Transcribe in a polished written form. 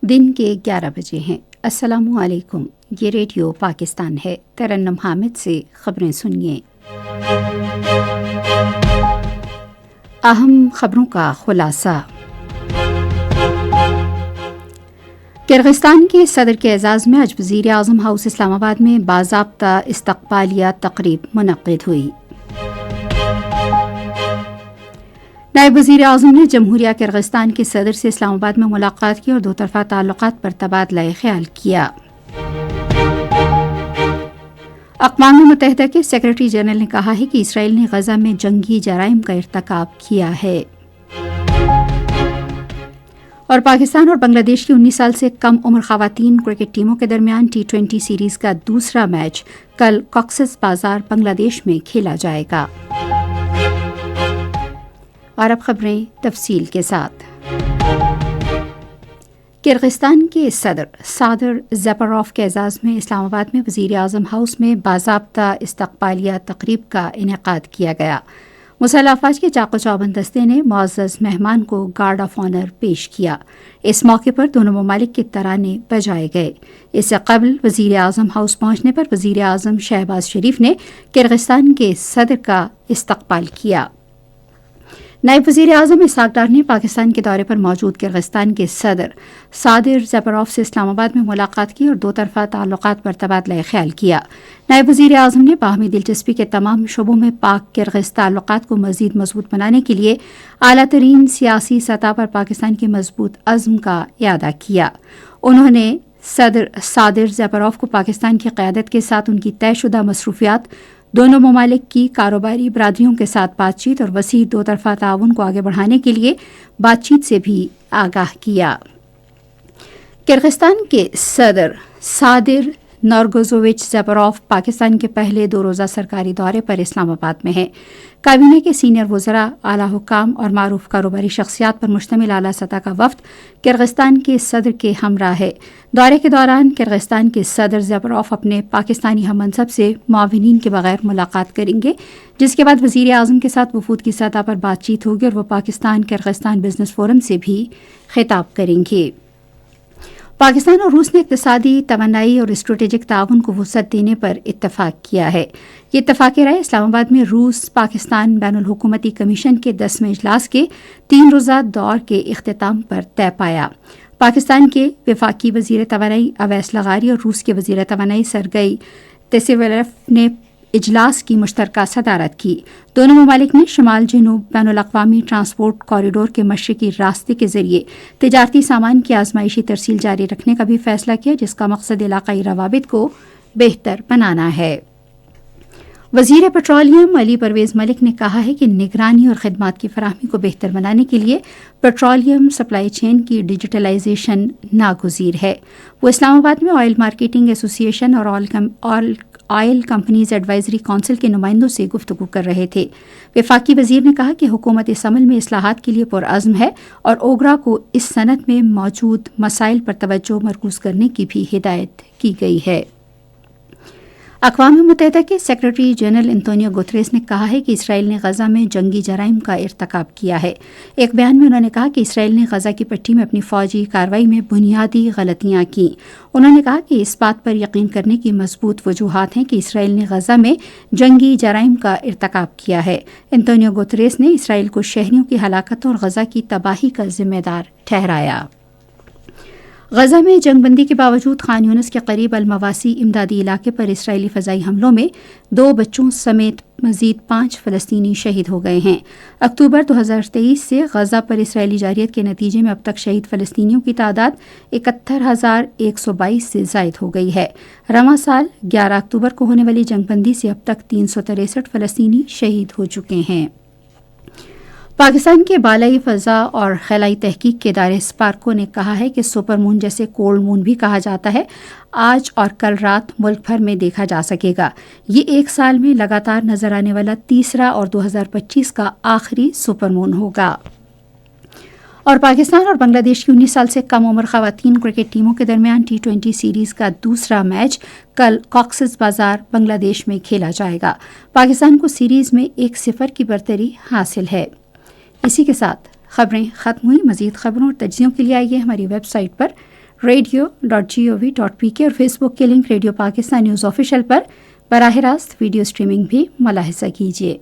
دن کے 11 بجے ہیں۔ السلام علیکم، یہ ریڈیو پاکستان ہے۔ ترنم حامد سے خبریں سنیے۔ اہم خبروں کا خلاصہ۔ کرغستان کے صدر کے اعزاز میں آج وزیر اعظم ہاؤس اسلام آباد میں باضابطہ استقبالیہ تقریب منعقد ہوئی۔ نائب وزیر اعظم نے جمہوریہ کرغستان کے صدر سے اسلام آباد میں ملاقات کی اور دو طرفہ تعلقات پر تبادلہ خیال کیا۔ اقوام متحدہ کے سیکرٹری جنرل نے کہا ہے کہ اسرائیل نے غزہ میں جنگی جرائم کا ارتکاب کیا ہے۔ اور پاکستان اور بنگلہ دیش کی 19 سال سے کم عمر خواتین کرکٹ ٹیموں کے درمیان T20 سیریز کا دوسرا میچ کل کاکسس بازار بنگلہ دیش میں کھیلا جائے گا۔ اور اب خبریں تفصیل کے ساتھ۔ کرغستان کے صدر سادر زپروف کے اعزاز میں اسلام آباد میں وزیر اعظم ہاؤس میں باضابطہ استقبالیہ تقریب کا انعقاد کیا گیا۔ مسلح افواج کے چاق و چوبند دستے نے معزز مہمان کو گارڈ آف آنر پیش کیا۔ اس موقع پر دونوں ممالک کے ترانے بجائے گئے۔ اس سے قبل وزیر اعظم ہاؤس پہنچنے پر وزیر اعظم شہباز شریف نے کرغستان کے صدر کا استقبال کیا۔ نائب وزیر اعظم اسحاق ڈار نے پاکستان کے دورے پر موجود کرغستان کے صدر سادر زپروف سے اسلام آباد میں ملاقات کی اور دو طرفہ تعلقات پر تبادلہ خیال کیا۔ نائب وزیر اعظم نے باہمی دلچسپی کے تمام شعبوں میں پاک کرغز تعلقات کو مزید مضبوط بنانے کے لیے اعلیٰ ترین سیاسی سطح پر پاکستان کے مضبوط عزم کا اعادہ کیا۔ انہوں نے صدر سادر زپروف کو پاکستان کی قیادت کے ساتھ ان کی طے شدہ مصروفیات، دونوں ممالک کی کاروباری برادریوں کے ساتھ بات چیت اور وسیع دو طرفہ تعاون کو آگے بڑھانے کے لیے بات چیت سے بھی آگاہ کیا۔ کرغستان کے صدر سادر نورگزووچ زپروف پاکستان کے پہلے 2 روزہ سرکاری دورے پر اسلام آباد میں ہیں۔ کابینہ کے سینئر وزراء، اعلیٰ حکام اور معروف کاروباری شخصیات پر مشتمل اعلیٰ سطح کا وفد کرغستان کے صدر کے ہمراہ ہے۔ دورے کے دوران کرغستان کے صدر زپروف اپنے پاکستانی ہم منصب سے معاونین کے بغیر ملاقات کریں گے، جس کے بعد وزیر اعظم کے ساتھ وفود کی سطح پر بات چیت ہوگی اور وہ پاکستان کرغستان بزنس فورم سے بھی خطاب کریں گے۔ پاکستان اور روس نے اقتصادی توانائی اور اسٹریٹجک تعاون کو وسعت دینے پر اتفاق کیا ہے۔ یہ اتفاق رائے اسلام آباد میں روس پاکستان بین الحکومتی کمیشن کے 10ویں اجلاس کے 3 روزہ دور کے اختتام پر طے پایا۔ پاکستان کے وفاقی وزیر توانائی اویس لغاری اور روس کے وزیر توانائی سرگئی تیسیویلف نے اجلاس کی مشترکہ صدارت کی۔ دونوں ممالک نے شمال جنوب بین الاقوامی ٹرانسپورٹ کوریڈور کے مشرقی راستے کے ذریعے تجارتی سامان کی آزمائشی ترسیل جاری رکھنے کا بھی فیصلہ کیا، جس کا مقصد علاقائی روابط کو بہتر بنانا ہے۔ وزیر پیٹرولیم علی پرویز ملک نے کہا ہے کہ نگرانی اور خدمات کی فراہمی کو بہتر بنانے کے لیے پیٹرولیم سپلائی چین کی ڈیجیٹلائزیشن ناگزیر ہے۔ وہ اسلام آباد میں آئل مارکیٹنگ ایسوسی ایشن اور آئل کمپنیز ایڈوائزری کونسل کے نمائندوں سے گفتگو کر رہے تھے۔ وفاقی وزیر نے کہا کہ حکومت اس عمل میں اصلاحات کے لیے پرعزم ہے اور اوگرا کو اس صنعت میں موجود مسائل پر توجہ مرکوز کرنے کی بھی ہدایت کی گئی ہے۔ اقوام متحدہ کے سیکرٹری جنرل انتونیو گوتریس نے کہا ہے کہ اسرائیل نے غزہ میں جنگی جرائم کا ارتکاب کیا ہے۔ ایک بیان میں انہوں نے کہا کہ اسرائیل نے غزہ کی پٹی میں اپنی فوجی کارروائی میں بنیادی غلطیاں کیں۔ انہوں نے کہا کہ اس بات پر یقین کرنے کی مضبوط وجوہات ہیں کہ اسرائیل نے غزہ میں جنگی جرائم کا ارتکاب کیا ہے۔ انتونیو گوتریس نے اسرائیل کو شہریوں کی ہلاکتوں اور غزہ کی تباہی کا ذمہ دار ٹھہرایا۔ غزہ میں جنگ بندی کے باوجود خان یونس کے قریب المواسی امدادی علاقے پر اسرائیلی فضائی حملوں میں 2 بچوں سمیت مزید 5 فلسطینی شہید ہو گئے ہیں۔ اکتوبر 2023 سے غزہ پر اسرائیلی جارحیت کے نتیجے میں اب تک شہید فلسطینیوں کی تعداد 71,122 سے زائد ہو گئی ہے۔ رواں سال 11 اکتوبر کو ہونے والی جنگ بندی سے اب تک 363 فلسطینی شہید ہو چکے ہیں۔ پاکستان کے بالائی فضا اور خلائی تحقیق کے ادارے اسپارکو نے کہا ہے کہ سپر مون جسے کولڈ مون بھی کہا جاتا ہے آج اور کل رات ملک بھر میں دیکھا جا سکے گا۔ یہ 1 سال میں لگاتار نظر آنے والا تیسرا اور 2025 کا آخری سپر مون ہوگا۔ اور پاکستان اور بنگلہ دیش کی 19 سال سے کم عمر خواتین کرکٹ ٹیموں کے درمیان T20 سیریز کا دوسرا میچ کل کاکسس بازار بنگلہ دیش میں کھیلا جائے گا۔ پاکستان کو سیریز میں 1-0 کی برتری حاصل ہے۔ اسی کے ساتھ خبریں ختم ہوئی۔ مزید خبروں اور تجزیوں کے لیے آئیے ہماری ویب سائٹ پر radio.gov.pk اور فیس بک کے link radio Pakistan news official پر براہ راست ویڈیو اسٹریمنگ بھی ملاحظہ کیجیے.